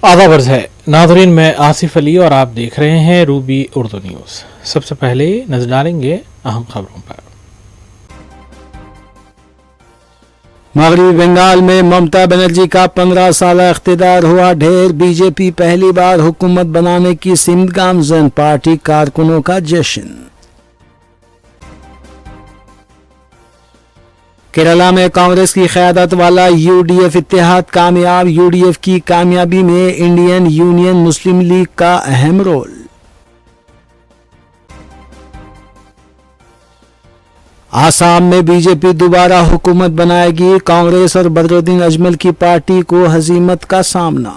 आधा वर्ष है नादरीन, मैं आसिफ अली और आप देख रहे हैं रूबी उर्दू न्यूज़। सबसे पहले नजर डालेंगे अहम खबरों पर। मगरबी बंगाल में ममता बनर्जी का 15 साल इख्तिदार हुआ ढेर। बीजेपी पहली बार हुकूमत बनाने की सिमत गामजन, पार्टी कारकुनों का जश्न। केरला में कांग्रेस की क़यादत वाला यूडीएफ इत्तेहाद कामयाब। यूडीएफ की कामयाबी में इंडियन यूनियन मुस्लिम लीग का अहम रोल। आसाम में बीजेपी दोबारा हुकूमत बनाएगी। कांग्रेस और बदरुद्दीन अजमल की पार्टी को हजीमत का सामना।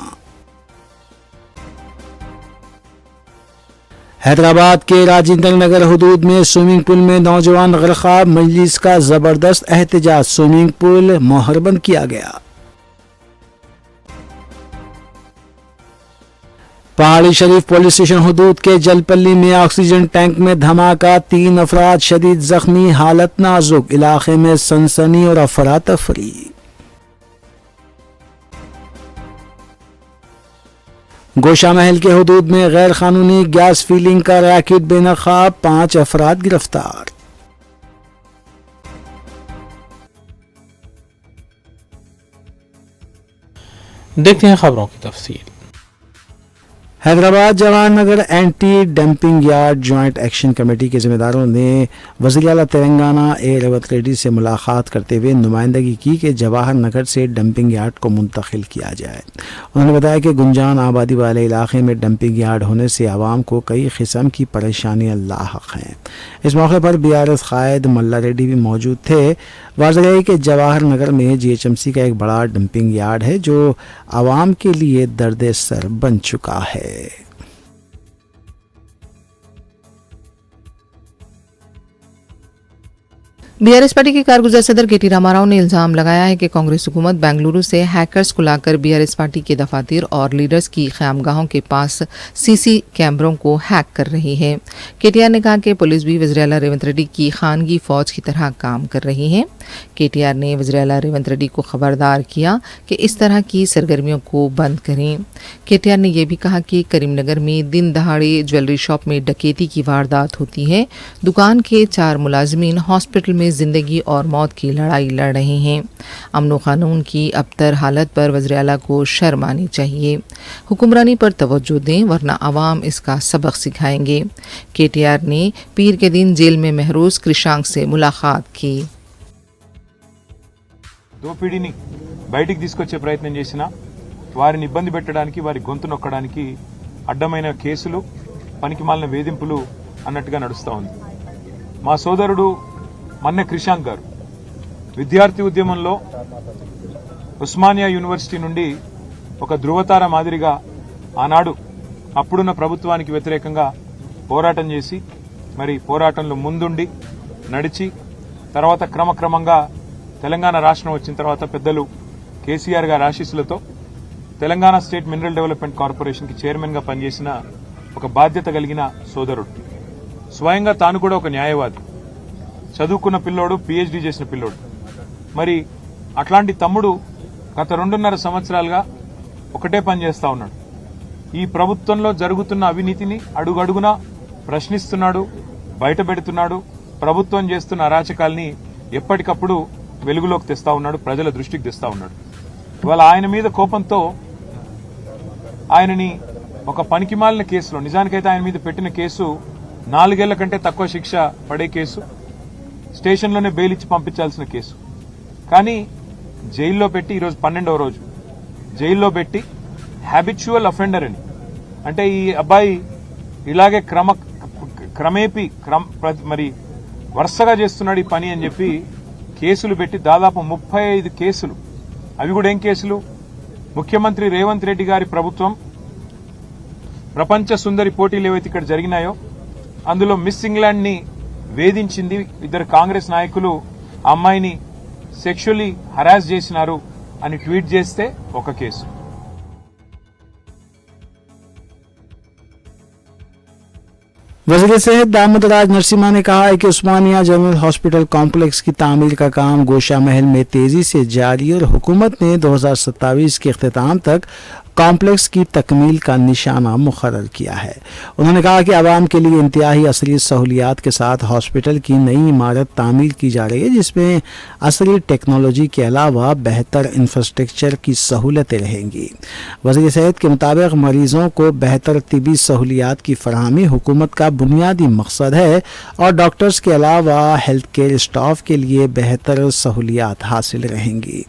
हैदराबाद के राजेंद्र नगर हुदूद में स्विमिंग पूल में नौजवान गिरफ्तार। मजलिस का जबरदस्त एहतजाज, स्विमिंग पूल मोहरबंद किया गया। पहाड़ी शरीफ पुलिस स्टेशन हुदूद के जलपल्ली में ऑक्सीजन टैंक में धमाका, 3 अफराद शदीद जख्मी, हालत नाजुक। इलाके में सनसनी और अफरा तफरी। गोशा महल के हुदूद में गैर कानूनी गैस फिलिंग का रैकेट बेनकाब, 5 अफराद गिरफ्तार। देखते हैं खबरों की तफसील। Hyderabad Jawahar Nagar anti dumping yard joint action committee के जिम्मेदारों ने वज़ीर आला तेलंगाना ए रेवंत रेड्डी से मुलाकात करते हुए नुमाइंदगी की कि जवाहरनगर से डंपिंग यार्ड को मुंतकिल किया जाए। उन्होंने बताया कि गुंजान आबादी वाले इलाके में डंपिंग यार्ड होने से आवाम को कई किस्म की परेशानियाँ लाहक हैं। इस मौके पर BRS कायद मल्ला रेड्डी भी मौजूद थे। वाज़ेह है कि जवाहरनगर में GHMC का एक बड़ा डंपिंग यार्ड है जो आवाम के लिए दर्द सर बन चुका है। BRS पार्टी के कारगुजार सदर KT रामाराव ने इल्जाम लगाया है कि कांग्रेस हुकूमत बेंगलुरु से हैकर्स को लाकर BRS पार्टी के दफातर और लीडर्स की क़यामगाहों के पास CC कैमरों को हैक कर रही है। KTR ने कहा कि पुलिस भी वज़ीर आला रेवंत रेड्डी की खानगी फौज की तरह काम कर रही है। KTR ने वज़ीर आला रेवंत रेड्डी को खबरदार किया कि इस तरह की सरगर्मियों को बंद करें। KTR ने यह भी कहा कि करीमनगर में दिन दहाड़े ज्वेलरी शॉप में डकैती की वारदात होती है। दुकान के 4 मुलाजमीन हॉस्पिटल में जिंदगी और मौत की लड़ाई लड़ रहे हैं। अमन कानून की अबतर हालत पर वज़ीर आला को शर्म आनी चाहिए। हुक्मरानी पर तवज्जो दें वरना आवाम इसका सबक सिखाएंगे। KTR ने पीर के दिन जेल में महरूज कृषांक से मुलाकात की। దోపిడీని బయటికి తీసుకొచ్చే ప్రయత్నం చేసినా వారిని ఇబ్బంది పెట్టడానికి, వారి గొంతు నొక్కడానికి అడ్డమైన కేసులు, పనికిమాలిన వేధింపులు అన్నట్టుగా నడుస్తూ ఉంది. మా సోదరుడు మన్నె క్రిషాంక్ గారు విద్యార్థి ఉద్యమంలో ఉస్మానియా యూనివర్సిటీ నుండి ఒక ధృవతార మాదిరిగా ఆనాడు అప్పుడున్న ప్రభుత్వానికి వ్యతిరేకంగా పోరాటం చేసి, మరి పోరాటంలో ముందుండి నడిచి తర్వాత క్రమక్రమంగా తెలంగాణ రాష్ట్రం వచ్చిన తర్వాత పెద్దలు కేసీఆర్ గారి ఆశీస్సులతో తెలంగాణ స్టేట్ మినరల్ డెవలప్మెంట్ కార్పొరేషన్కి చైర్మన్గా పనిచేసిన ఒక బాధ్యత కలిగిన సోదరుడు. స్వయంగా తాను కూడా ఒక న్యాయవాది, చదువుకున్న పిల్లోడు, PhD చేసిన పిల్లోడు. మరి అట్లాంటి తమ్ముడు గత 2.5 సంవత్సరాలుగా ఒకటే పని చేస్తా ఉన్నాడు. ఈ ప్రభుత్వంలో జరుగుతున్న అవినీతిని అడుగడుగునా ప్రశ్నిస్తున్నాడు, బయటపెడుతున్నాడు. ప్రభుత్వం చేస్తున్న అరాచకాల్ని ఎప్పటికప్పుడు వెలుగులోకి తెస్తా ఉన్నాడు, ప్రజల దృష్టికి తెస్తా ఉన్నాడు. ఇవాళ ఆయన మీద కోపంతో ఆయనని ఒక పనికిమాలిన కేసులో, నిజానికైతే ఆయన మీద పెట్టిన కేసు 4 ఏళ్ల కంటే తక్కువ శిక్ష పడే కేసు, స్టేషన్లోనే బెయిల్ ఇచ్చి పంపించాల్సిన కేసు. కానీ జైల్లో పెట్టి ఈరోజు 12వ రోజు జైల్లో పెట్టి హ్యాబిచువల్ అఫెండర్ అని, అంటే ఈ అబ్బాయి ఇలాగే క్రమేపీ మరి వరుసగా చేస్తున్నాడు ఈ పని అని చెప్పి కేసులు పెట్టి దాదాపు 35 కేసులు. అవి కూడా ఏం కేసులు? ముఖ్యమంత్రి రేవంత్ రెడ్డి గారి ప్రభుత్వం ప్రపంచ సుందరి పోటీలు ఏవైతే ఇక్కడ జరిగినాయో అందులో మిస్ ఇంగ్లాండ్ ని వేధించింది. 2 కాంగ్రెస్ నాయకులు ఆ అమ్మాయిని సెక్షువల్లీ హరాస్ చేసినారు అని ట్వీట్ చేస్తే ఒక కేసు. वज़ीर सेहत दामद राज नरसिम्हा ने कहा है कि उस्मानिया जनरल हॉस्पिटल कॉम्प्लेक्स की तामीर का काम गोशा महल में तेजी से जारी और हुकूमत ने 2027 के अख्तिताम तक कॉम्प्लेक्स की तकमील का निशाना मुकर्रर किया है। उन्होंने कहा कि आवाम के लिए इंतहाई असरी सहूलियात के साथ हॉस्पिटल की नई इमारत तामीर की जा रही है, जिसमें असरी टेक्नोलॉजी के अलावा बेहतर इंफ्रास्ट्रक्चर की सहूलतें रहेंगी। वज़ीर सेहत के मुताबिक मरीजों को बेहतर तिबी सहूलियात की फराहमी हुकूमत का बुनियादी मकसद है और डॉक्टर्स के अलावा हेल्थ केयर स्टाफ के लिए बेहतर सहूलियात हासिल रहेंगी।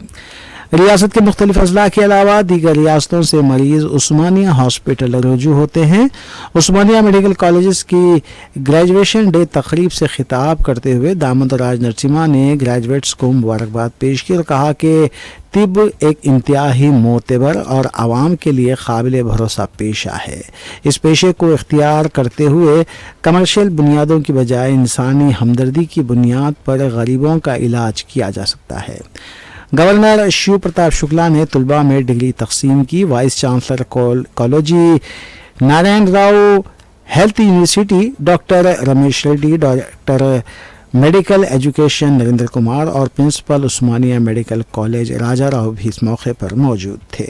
रियासत के मुख्तलिफ अजला के अलावा दीगर रियासतों से मरीज उस्मानिया हॉस्पिटल रुजू होते हैं। उस्मानिया मेडिकल कॉलेज की ग्रेजुएशन डे तकरीब से खिताब करते हुए दामोदर राज नरसिम्हा ने ग्रेजुएट्स को मुबारकबाद पेश की और कहा कि तिब एक इंतहाई मोतबर और आवाम के लिए काबिल भरोसा पेशा है। इस पेशे को इख्तियार करते हुए कमर्शियल बुनियादों की बजाय इंसानी हमदर्दी की बुनियाद पर गरीबों का इलाज किया जा सकता है। गवर्नर शिव प्रताप शुक्ला ने तुलबा में डिग्री तकसीम की। वाइस चांसलर कॉलेजी Narayan Rao health university doctor Ramesh Reddy, director medical education Narendra Kumar और प्रिंसिपल उस्मानिया मेडिकल कॉलेज राजा राव भी इस मौके पर मौजूद थे।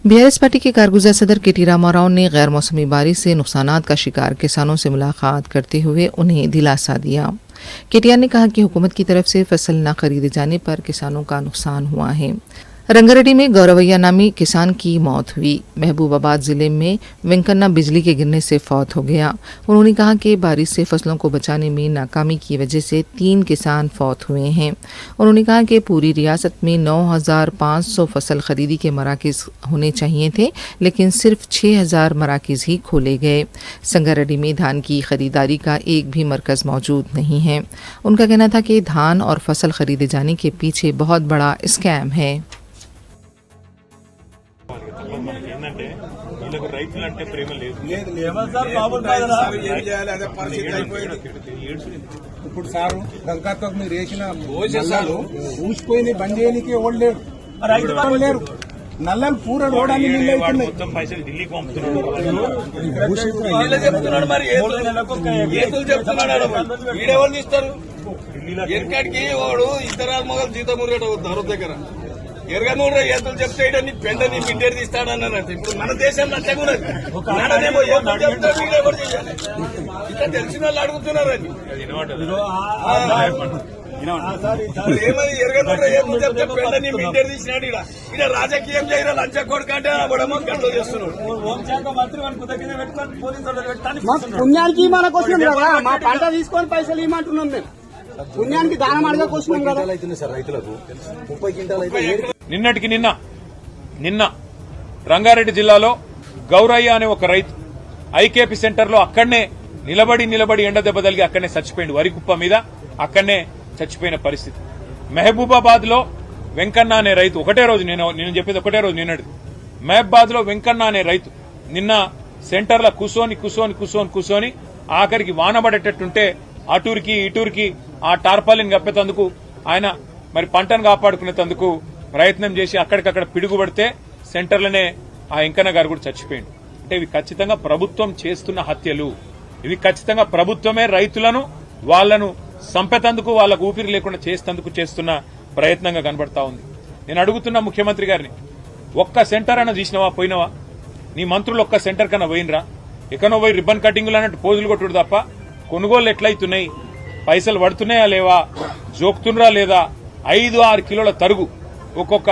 बीआरएस पार्टी के कारगुजार सदर केटी रामाराव ने गैर मौसमी बारिश से नुकसानात का शिकार किसानों से मुलाकात करते हुए उन्हें दिलासा दिया। केटीआर ने कहा कि हुकूमत की तरफ से फसल न खरीदे जाने पर किसानों का नुकसान हुआ है। रंगारेड्डी में गौरवैया नामी किसान की मौत हुई। महबूबाबाद जिले में वेंकन्ना बिजली के गिरने से फौत हो गया। उन्होंने कहा कि बारिश से फसलों को बचाने में नाकामी की वजह से 3 किसान फौत हुए हैं। उन्होंने कहा कि पूरी रियासत में 9,500 फसल खरीदी के मराकज़ होने चाहिए थे, लेकिन सिर्फ 6,000 मराकज़ ही खोले गए। संगारेड्डी में धान की खरीदारी का एक भी मरकज़ मौजूद नहीं है। उनका कहना था कि धान और फसल खरीदे जाने के पीछे बहुत बड़ा स्कैम है। ఏంటంటే వీళ్ళకు రైతులు అంటే ప్రేమ లేదు. ఇప్పుడు సారు గంగాతో మీరు వేసిన నల్లాలు ఊసిపోయి బంద్ చేయడానికి ఎవరు లేరు, రైతు లేరు. నల్లలు పూర రోడాన్ని నిలబెడుతున్నాయి. మొత్తం పైసలు ఢిల్లీకి పంపుతున్నారు. చెప్తున్నాడు మరి ఏతులు చెప్తున్నాడు. వీడెవరు తీస్తారు? ఎక్కడికి వాడు ఇతరాల మొగలు జీతం మురగట ధర దగ్గర ఎరగనూరు ఏతులు చెప్తే నీ పెండని మిడ్డేరు తీస్తాడన్నారంటే ఇప్పుడు మన దేశంలో అట్టగున్నది. నాడనేమో ఏతులు చెప్తే వీడెవరు చేయాలి? ఇట్లా తెలిసిన వాళ్ళు అడుగుతున్నారని ఏమని ఎరగనూరు ఏతులు చెప్తే పెండని మిడ్డేరు తీసినాడు. ఇక్కడ రాజకీయం చేయరా లంచ కొడుకు అంటే అవ్వడమో గంటలు చేస్తున్నాడు. హోంశాఖ మంత్రి మనకు దగ్గర పెట్టుకొని పోలీసు పుణ్యానికి మనకు వస్తున్నాం కదా, మా పంట తీసుకొని పైసలు ఇవ్వమంటున్నాం మేము. పుణ్యానికి దానం అడగకు వస్తున్నాం కదా. నిన్నటికి నిన్న రంగారెడ్డి జిల్లాలో గౌరయ్య అనే ఒక రైతు ఐకేపీ సెంటర్లో అక్కడనే నిలబడి ఎండ దెబ్బ తగిలి అక్కడనే చచ్చిపోయింది. వరి కుప్ప మీద అక్కడనే చచ్చిపోయిన పరిస్థితి. మహబూబాబాద్ లో వెంకన్న అనే రైతు ఒకటే రోజు, నేను చెప్పేది ఒకటే రోజు నిన్నటి. మహబూబాబాద్ లో వెంకన్న అనే రైతు నిన్న సెంటర్లో కూసోని ఆఖరికి వానబడేటట్టుంటే అటూరికి ఇటూరికి ఆ టార్పాలిన్ కప్పేందుకు ఆయన మరి పంటను కాపాడుకునేందుకు ప్రయత్నం చేసి అక్కడికక్కడ పిడుగుపడితే సెంటర్లోనే ఆ వెంకన్న గారు కూడా చచ్చిపోయింది. అంటే ఇవి ఖచ్చితంగా ప్రభుత్వం చేస్తున్న హత్యలు. ఇవి ఖచ్చితంగా ప్రభుత్వమే రైతులను వాళ్లను సంపేతందుకు వాళ్లకు ఊపిరి లేకుండా చేస్తున్న ప్రయత్నంగా కనబడతా ఉంది. నేను అడుగుతున్న ముఖ్యమంత్రి గారిని, ఒక్క సెంటర్ అన్న చూసినవా? పోయినవా? నీ మంత్రులు ఒక్క సెంటర్ కన్నా పోయినరా? ఎక్కడో పోయి రిబ్బన్ కటింగ్లు అన్నట్టు పోజులు కొట్టుడు తప్ప కొనుగోలు ఎట్లయితున్నాయి, పైసలు పడుతున్నాయా లేవా, జోక్తుండ్రా లేదా, 5-6 కిలోల తరుగు ఒక్కొక్క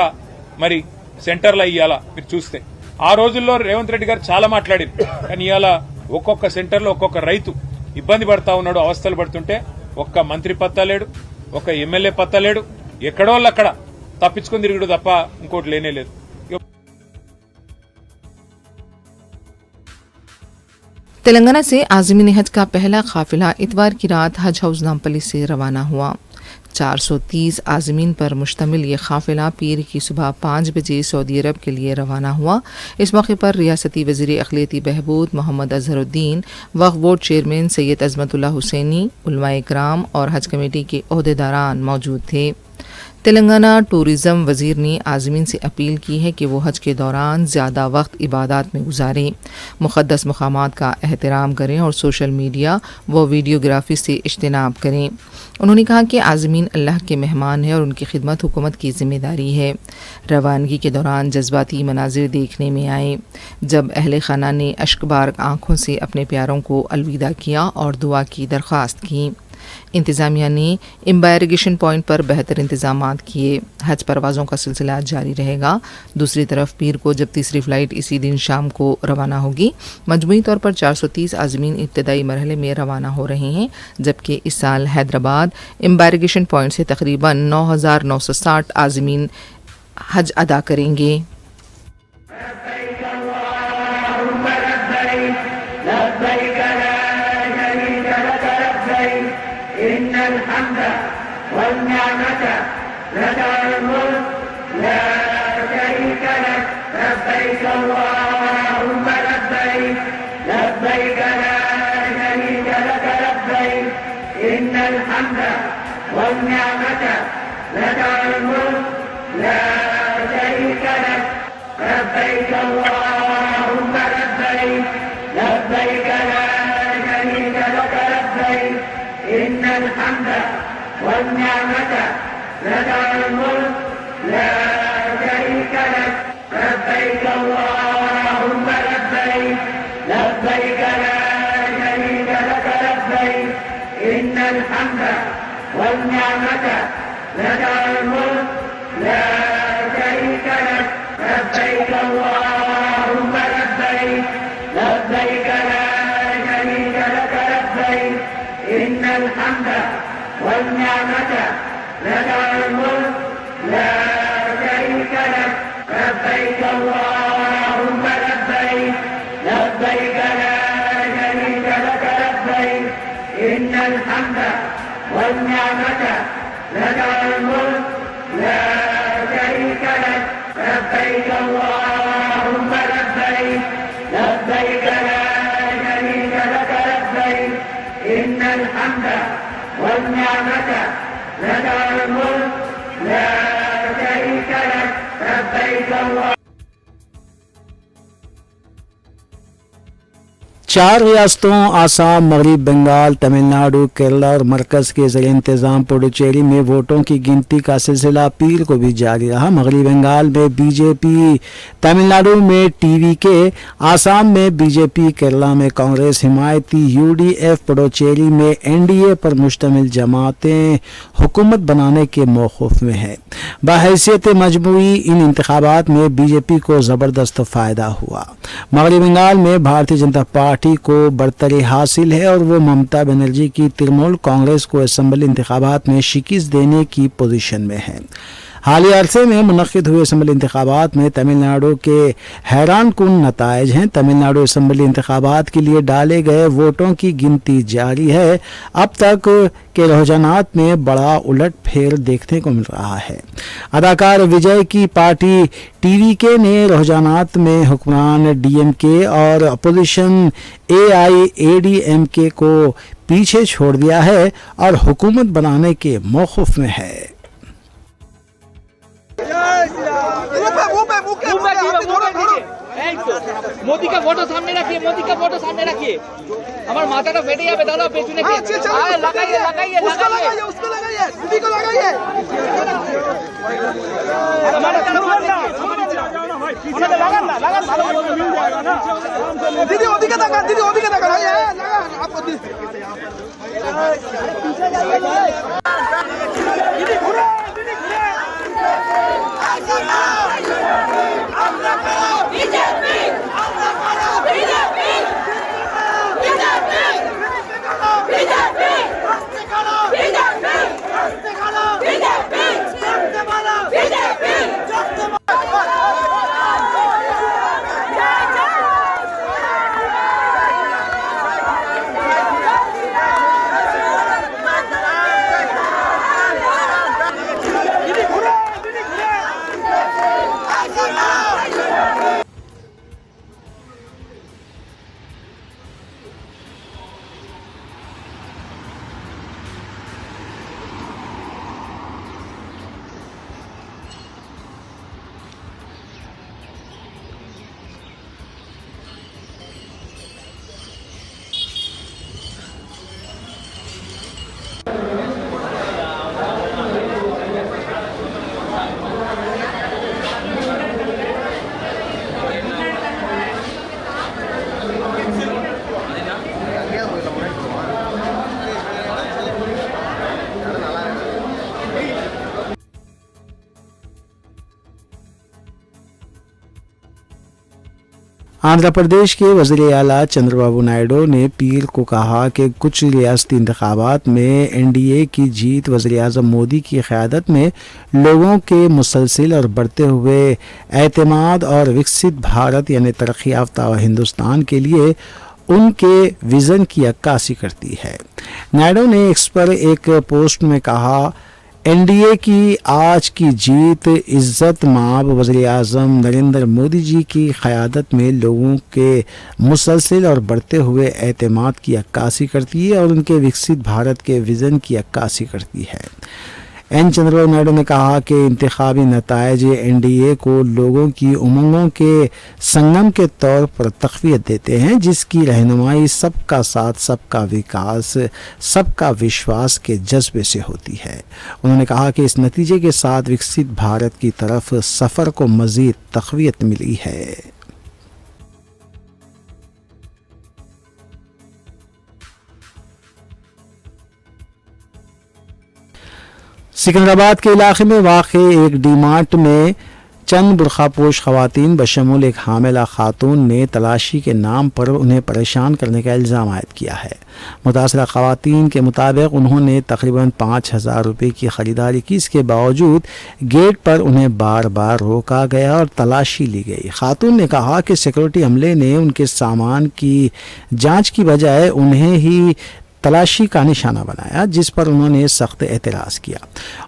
మరి సెంటర్లో ఇయ్యాలా? మీరు చూస్తే ఆ రోజుల్లో రేవంత్ రెడ్డి గారు చాలా మాట్లాడారు, కానీ ఇవాళ ఒక్కొక్క సెంటర్లో ఒక్కొక్క రైతు ఇబ్బంది పడతా ఉన్నాడు, అవస్థలు పడుతుంటే ఒక్క మంత్రి పత్తా లేడు, ఒక ఎమ్మెల్యే పత్తా లేడు, ఎక్కడోళ్ళక్కడ తప్పించుకుని తిరుగుడు తప్ప ఇంకోటి లేనే లేదు. तेलंगाना से आज़मीन हज का पहला काफिला इतवार की रात हज हाउस नामपल्ली से रवाना हुआ। 430 आज़मीन पर मुश्तमिल ये काफिला पीर की सुबह 5 बजे सऊदी अरब के लिए रवाना हुआ। इस मौके पर रियासती वज़ीर अक़लियती बहबूद मोहम्मद अज़हरुद्दीन, वक्फ बोर्ड चेयरमैन सैयद अज़मतुल्लाह हुसैनी, उलमाए इकराम और हज कमेटी के ओहदेदारान मौजूद थे। तेलंगाना टूरिज़्म वज़ीर ने आज़मीन से अपील की है कि वो हज के दौरान ज़्यादा वक्त इबादत में गुजारें, मुक़द्दस मक़ामात का एहतराम करें और सोशल मीडिया व वीडियोग्राफी से इज्तनाब करें। उन्होंने कहा कि आज़मीन अल्लाह के मेहमान हैं और उनकी खिदमत हुकूमत की ज़िम्मेदारी है। रवानगी के दौरान जज्बाती मनाजिर देखने में आए जब अहले खाना ने अश्कबार आँखों से अपने प्यारों को अलविदा किया और दुआ की दरख्वास्त की। इंतज़ामिया ने एम्बारगेशन पॉइंट पर बेहतर इंतजामात किए। हज परवाज़ों का सिलसिला जारी रहेगा। दूसरी तरफ पीर को जब तीसरी फ़्लाइट इसी दिन शाम को रवाना होगी। मजमूई तौर पर 430 आज़मीन इब्तदाई मरहले में रवाना हो रहे हैं, जबकि इस साल हैदराबाद एम्बारगेशन पॉइंट से तकरीबन 9,960 आज़मीन हज अदा करेंगे। चार रियासतों आसाम, मगरब बंगाल, तमिलनाडु, केरला और मरकज़ के ज़रिए इंतज़ाम पुडुचेरी में वोटों की गिनती का सिलसिला पीर को भी जारी रहा। मगरब बंगाल में बीजेपी, तमिलनाडु में टीवीके, आसाम में बीजेपी, केरला में कांग्रेस हिमायती यूडीएफ, पुडुचेरी में एनडीए पर मुश्तमिल जमातें हुकूमत बनाने के मौक़िफ़ में है। बहैसियत मजमूई इन इंतखाबात में बीजेपी को ज़बरदस्त फ़ायदा हुआ। मगरब बंगाल में भारतीय जनता पार्टी को बढ़तरी हासिल है और वो ममता बनर्जी की तृणमूल कांग्रेस को असेंबली इंतखाबात में शिकस्त देने की पोजीशन में है। हालिया अरसे में मुनक़िद हुए असेंबली इंतखाबात में तमिलनाडु के हैरान कुन नताइज हैं। तमिलनाडु असेंबली इंतखाबात के लिए डाले गए वोटों की गिनती जारी है। अब तक के रुझानात में बड़ा उलट फेर देखने को मिल रहा है। अदाकार विजय की पार्टी टीवीके ने रुझानात में हुक्मरान डीएमके और अपोजिशन एआईएडीएमके को पीछे छोड़ दिया है और हुकूमत बनाने के मौक़िफ़ में है। मोदी का फोटो सामने रखिए, मोदी का फोटो सामने रखिए। हमारे माथा का बेटे यहाँ दादा पेशने के लगाइए लगाइए लगाइए उसको लगाइए, दीदी को लगाइए। हमारे दीदी ओदी का लगा, दीदी ओदी का लगा आपको आंध्र प्रदेश के वज़ीर आला चंद्रबाबू नायडू ने पीर को कहा कि कुछ रियासती इंतखाबात में एनडीए की जीत वज़ीर आज़म मोदी की क़यादत में लोगों के मुसलसिल और बढ़ते हुए एतमाद और विकसित भारत यानी तरक्की याफ्ता हिंदुस्तान के लिए उनके विज़न की अक्कासी करती है। नायडू ने एक्स पर एक पोस्ट में कहा, एनडीए की आज की जीत इज़्ज़त माब वज़ीर आज़म नरेंद्र मोदी जी की क़यादत में लोगों के मुसलसिल और बढ़ते हुए एतमाद की अक्कासी करती है और उनके विकसित भारत के विज़न की अक्कासी करती है। एन चंद्रबाबू नायडू ने कहा कि इंतखाबी नताइज एनडीए को लोगों की उमंगों के संगम के तौर पर तक़वियत देते हैं, जिसकी रहनुमाई सबका साथ, सबका विकास, सबका विश्वास के जज्बे से होती है। उन्होंने कहा कि इस नतीजे के साथ विकसित भारत की तरफ सफ़र को मज़ीद तक़वियत मिली है। सिकंदराबाद के इलाके में वाक़े एक डी-मार्ट में चंद बुरखापोश ख़वातीन बशमूल एक हामिला खातून ने तलाशी के नाम पर उन्हें परेशान करने का इल्ज़ाम आयद किया है। मुतासरा ख़वातीन के मुताबिक उन्होंने तकरीबन 5,000 रुपये की ख़रीदारी की, इसके बावजूद गेट पर उन्हें बार बार रोका गया और तलाशी ली गई। खातून ने कहा कि सिक्योरिटी अमले ने उनके सामान की जाँच की बजाय उन्हें ही तलाशी का निशाना बनाया, जिस पर उन्होंने सख्त एतराज़ किया।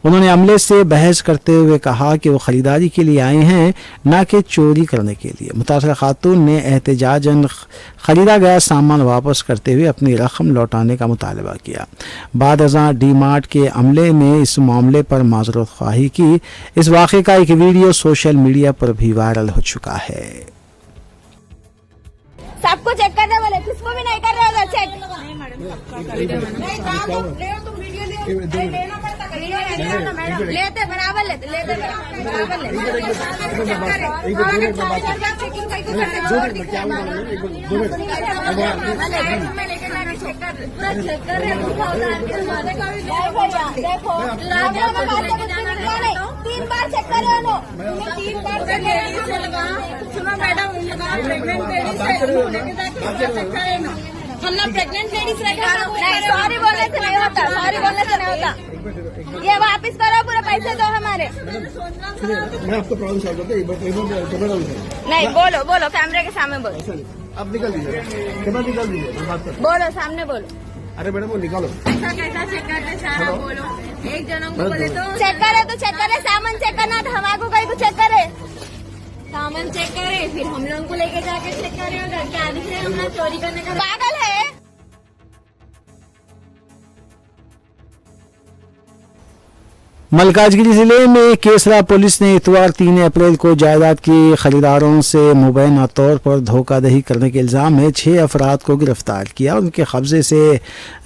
उन्होंने अमले से बहस करते हुए कहा कि वो ख़रीदारी के लिए आए हैं, न कि चोरी करने के लिए। मुतासरा खातून ने एहतजाजन ख़रीदा गया सामान वापस करते हुए अपनी रकम लौटाने का मुतालबा किया। बाद अज़ां डी-मार्ट के अमले ने इस मामले पर माज़रत ख्वाही की। इस वाक़े का एक वीडियो सोशल मीडिया पर भी वायरल हो चुका है। सबको चेक करने वाले, किसको भी नहीं कर रहे हो चेक। नहीं काम तो ले तुम वीडियो ले, लेना पड़ता वीडियो लेते बराबर लेते बराबर देखो 3 बार चेक कर रहे हो, 3 बार सुनो मैडम, हम लोग प्रेग्नेंट लेडीज सॉरी बोलने से नहीं होता, सॉरी बोलने से नहीं होता। ये वापस करो, पूरे पैसे दो हमारे। मैं आपको प्रॉब्लम सॉल्व करता हूं। नहीं बोलो बोलो, कैमरे के सामने बोलो। अब निकल दीजिए, कैमरा निकाल दीजिए, बोलो सामने बोलो। अरे मैडम वो निकालो। ऐसा कैसा चेक करते सारा बोलो, एक जनों को बोले तो चेक करे तो चेक करे, सामान चेक करना था हमारे को, कहीं तो चेक करे, सामान चेक करे, फिर हम लोगों को लेके जाके चेक करे। क्या दिख रहे हैं, हम लोग चोरी करने का पागल है। मलकाजगिरी जिले में केसरा पुलिस ने इतवार 3 अप्रैल को जायदाद की खरीदारों से मुबैना तौर पर धोखाधड़ी करने के इल्ज़ाम में 6 अफराद को गिरफ्तार किया। उनके कब्जे से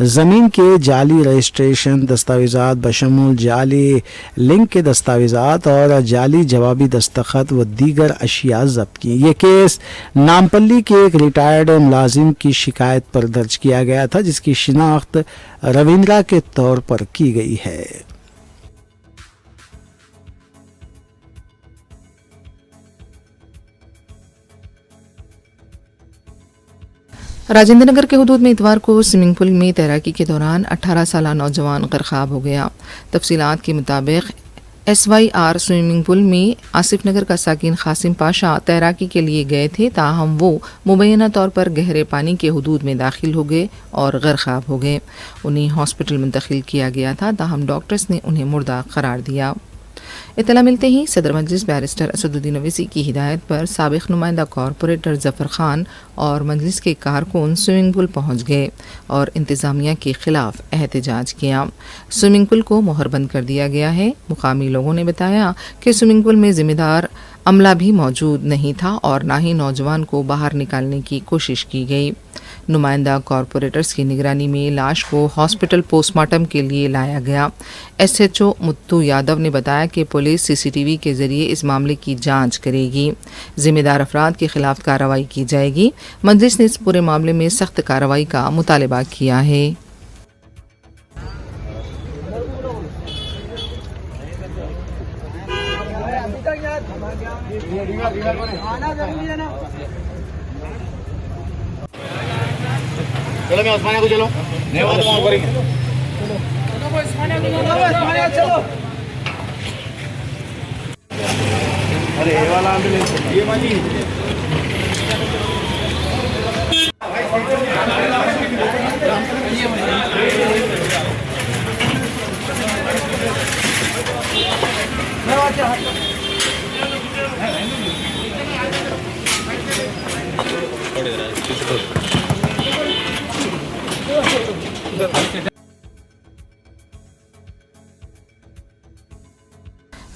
ज़मीन के जाली रजिस्ट्रेशन दस्तावेज़ात बशमूल जाली लिंक के दस्तावेज़ात और जाली जवाबी दस्तखत व दीगर अशिया जब्त की। ये केस नामपल्ली के एक रिटायर्ड मुलाजिम की शिकायत पर दर्ज किया गया था, जिसकी शिनाख्त रविंद्रा के तौर पर की गई है। राजेंद्र नगर के हुदूद में इतवार को स्विमिंग पूल में तैराकी के दौरान 18 साला नौजवान गरकाब हो गया। तफसीलात के मुताबिक SYR स्विमिंग पूल में आसिफ नगर का साकिन कासिम पाशा तैराकी के लिए गए थे, ताहम वो मुबैना तौर पर गहरे पानी के हुदूद में दाखिल हो गए और गरकाब हो गए। उन्हें हॉस्पिटल मुंतकिल किया गया था, ताहम डॉक्टर्स ने उन्हें मुर्दा करार दिया। इत्तला मिलते ही सदर मजलिस बैरिस्टर असदुद्दीन अवैसी की हिदायत पर साबिक नुमाइंदा कॉरपोरेटर जफर खान और मजलिस के कारकुन स्विमिंग पूल पहुंच गए और इंतज़ामिया के खिलाफ एहतजाज किया। स्विमिंग पूल को मोहरबंद कर दिया गया है। मुकामी लोगों ने बताया कि स्विमिंग पूल में जिम्मेदार अमला भी मौजूद नहीं था और ना ही नौजवान को बाहर निकालने की कोशिश की गई। नुमाइंदा कॉरपोरेटर्स की निगरानी में लाश को हॉस्पिटल पोस्टमार्टम के लिए लाया गया। SHO मुत्तू यादव ने बताया कि पुलिस CCTV के जरिए इस मामले की जांच करेगी। जिम्मेदार अफराद के खिलाफ कार्रवाई की जाएगी। मजलिस ने इस पूरे मामले में सख्त कार्रवाई का मुतालबा किया है। चलो मैं उस्मानिया को चलो नहीं वो तो वहाँ करेंगे अरे ये वाला एम्बुलेंस ये वाली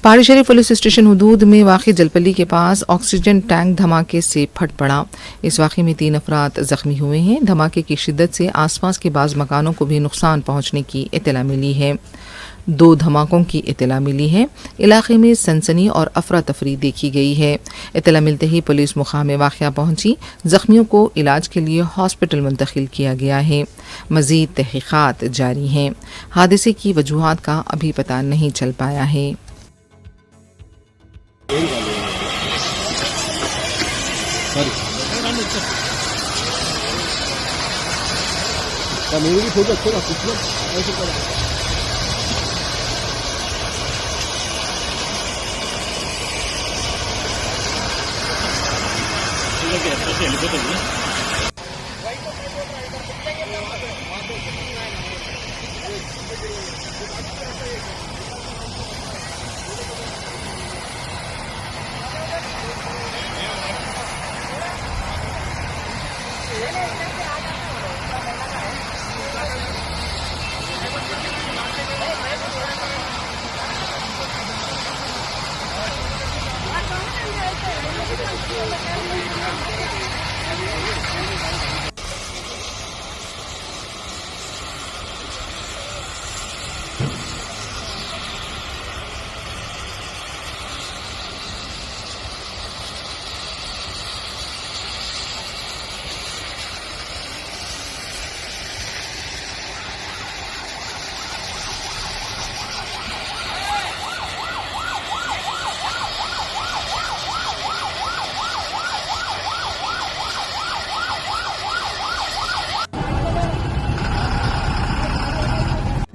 पहाड़ी शरीफ पुलिस स्टेशन हुदूद में वाक़ जलपली के पास ऑक्सीजन टैंक धमाके से फट पड़ा। इस वाक़े में 3 अफराद जख्मी हुए हैं। धमाके की शिद्दत से आसपास के बाज़ मकानों को भी नुकसान पहुंचने की इत्तला मिली है। 2 धमाकों की इत्तला मिली है। इलाके में सनसनी और अफरा तफरी देखी गई है। इत्तला मिलते ही पुलिस मुकाम वाक़या पहुंची। जख्मियों को इलाज के लिए हॉस्पिटल मुंतकिल किया गया है। मज़ीद तहक़ीक़ात जारी हैं। हादसे की वजूहात का अभी पता नहीं चल पाया है।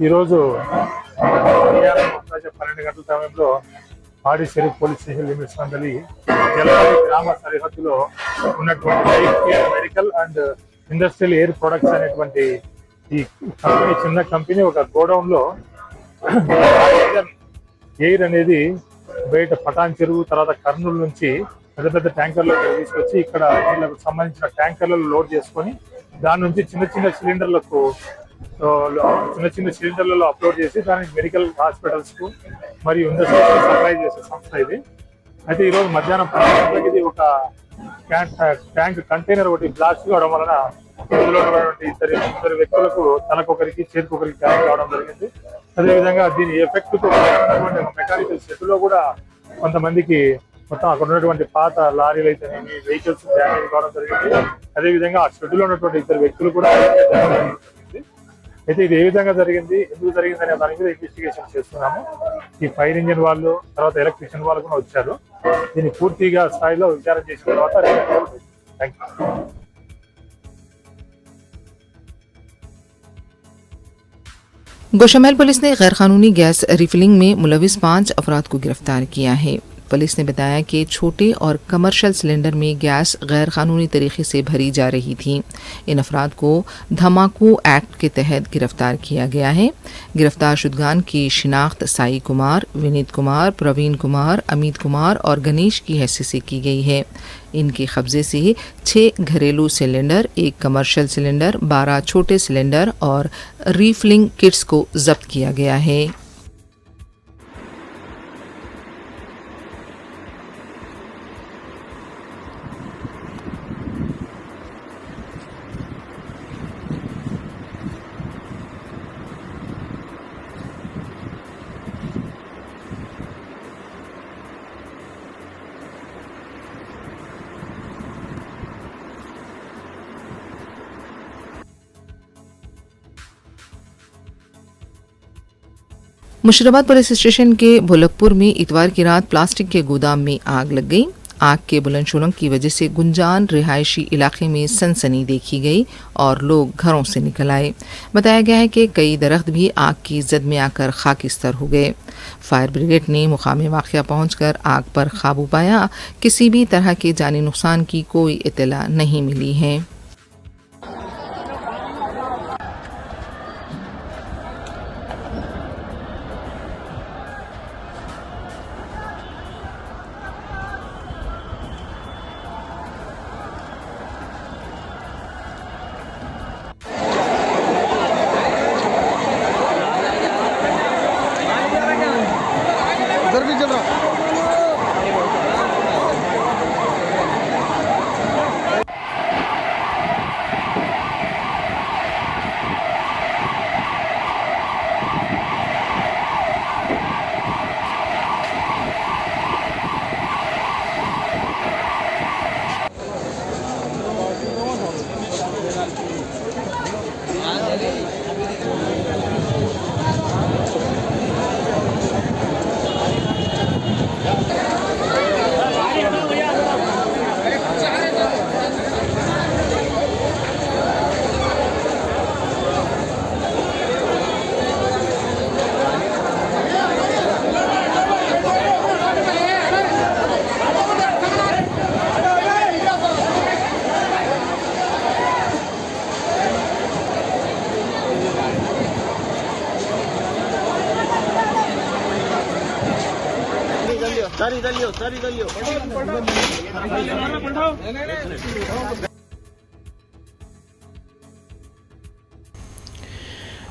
ఈరోజు 12 గంటల సమయంలో Pahadi Shareef police station limits నందలి జలపల్లి గ్రామ సరిహద్దులో ఉన్నటువంటి medical and industrial air products అనేటువంటి ఈ కంపెనీ చిన్న కంపెనీ ఒక గోడౌన్ లో ఎయిర్ అనేది బయట పటాన్ చెరువు తర్వాత కర్నూలు నుంచి పెద్ద పెద్ద ట్యాంకర్లో తీసుకొచ్చి ఇక్కడ వీళ్ళకు సంబంధించిన ట్యాంకర్లలో లోడ్ చేసుకొని దాని నుంచి చిన్న చిన్న సిలిండర్లలో అప్లోడ్ చేసి దానికి మెడికల్ హాస్పిటల్స్ కు మరియు ఇండస్ట్రీస్ సప్లై చేసే సంస్థ ఇది. అయితే ఈ రోజు మధ్యాహ్నం 12 గంటలకి ఇది ఒక ట్యాంక్ కంటైనర్ ఒకటి బ్లాస్ట్ కావడం వలన ఇందులో ఉన్నటువంటి ఇద్దరు వ్యక్తులకు తలకొకరికి చేతికొకరికి గాయం కావడం జరిగింది. అదేవిధంగా దీని ఎఫెక్ట్ తో మెకానికల్ షెడ్ లో కూడా కొంతమందికి మొత్తం అక్కడ ఉన్నటువంటి పాత లారీలు అయితేనేమి వెహికల్స్ డ్యామేజ్ కావడం జరిగింది. అదేవిధంగా ఆ షెడ్ లో ఉన్నటువంటి ఇద్దరు వ్యక్తులు కూడా అయితే ఇది ఏ విధంగా జరిగింది, ఎందుకు జరిగింది అనే దాని మీద ఇన్వెస్టిగేషన్ చేస్తున్నాము. ఈ ఫైర్ ఇంజిన్ వాళ్ళు తర్వాత ఎలక్ట్రీషియన్ వాళ్ళు కూడా వచ్చారు. దీన్ని పూర్తిగా స్థాయిలో విచారణ చేసిన తర్వాత థ్యాంక్ యూ. गोशामहल पुलिस ने गैरकानूनी गैस रिफिलिंग में मुलविस 5 अफराद को गिरफ्तार किया है। पुलिस ने बताया कि छोटे और कमर्शियल सिलेंडर में गैस गैर कानूनी तरीके से भरी जा रही थी। इन अफराद को धमाकू एक्ट के तहत गिरफ्तार किया गया है। गिरफ्तार शुदगान की शिनाख्त साई कुमार, विनीत कुमार, प्रवीण कुमार, अमित कुमार और गणेश की हैसियत से की गई है। इनके कब्जे से 6 घरेलू सिलेंडर, 1 कमर्शियल सिलेंडर, 12 छोटे सिलेंडर और रीफिलिंग किट्स को जब्त किया गया है। मुशीराबाद पुलिस स्टेशन के भोलकपुर में इतवार की रात प्लास्टिक के गोदाम में आग लग गई। आग के बुलंदशोलंग की वजह से गुंजान रिहायशी इलाके में सनसनी देखी गई और लोग घरों से निकल आए। बताया गया है कि कई दरख्त भी आग की जद में आकर खाकिस्तर हो गए। फायर ब्रिगेड ने मुकाम वाक़या पहुंचकर आग पर काबू पाया। किसी भी तरह के जानी नुकसान की कोई इत्तला नहीं मिली है।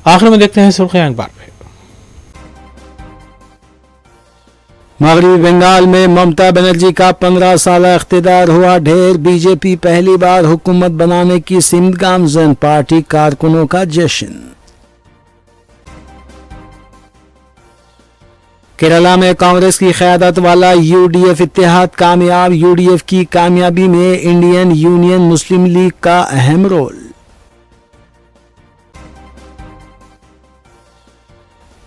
आखिर में देखते हैं सुर्खियां अखबार में। मगरबी बंगाल में ममता बनर्जी का 15 साल इख्तिदार हुआ ढेर। बीजेपी पहली बार हुकूमत बनाने की सिमत गामजन, पार्टी कारकुनों का जश्न। केरला में कांग्रेस की क़यादत वाला यूडीएफ इत्तेहाद कामयाब। यूडीएफ की कामयाबी में इंडियन यूनियन मुस्लिम लीग का अहम रोल।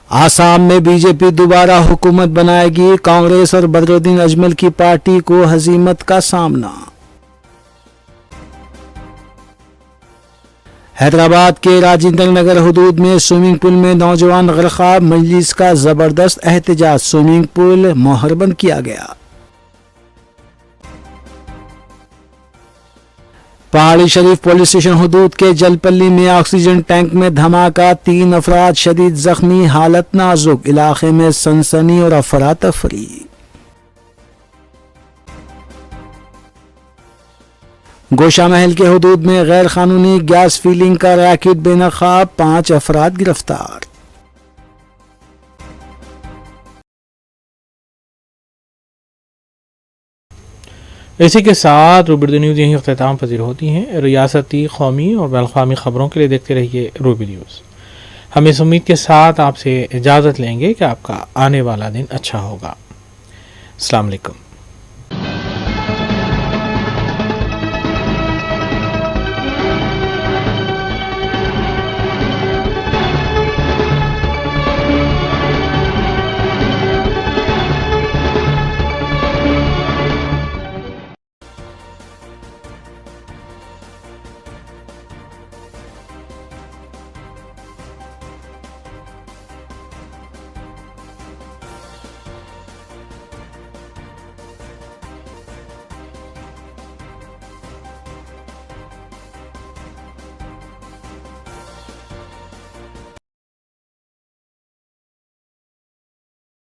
आसाम में बीजेपी दोबारा हुकूमत बनाएगी। कांग्रेस और बदरुद्दीन अजमल की पार्टी को हजीमत का सामना। हैदराबाद के राजेंद्र नगर हुदूद में स्विमिंग पूल में नौजवान गरक़ाब, मजलिस का जबरदस्त एहतजाज। स्विमिंग पूल मोहरबंद किया गया। पहाड़ी शरीफ पुलिस स्टेशन हुदूद के जलपल्ली में ऑक्सीजन टैंक में धमाका, 3 अफराद शदीद जख्मी, हालत नाजुक। इलाके में सनसनी और अफरा तफरी। गोशा महल के हुदूद में गैर कानूनी गैस फीलिंग का रैकेट बेनकाब, 5 अफराद गिरफ्तार। इसी के साथ रूबी न्यूज़ यहीं अख्ताम पजीर होती हैं। रियासती, कौमी और बैनुल-अक़वामी खबरों के लिए देखते रहिए रूबी न्यूज़। हम इस उम्मीद के साथ आपसे इजाज़त लेंगे कि आपका आने वाला दिन अच्छा होगा। अस्सलाम वालेकुम।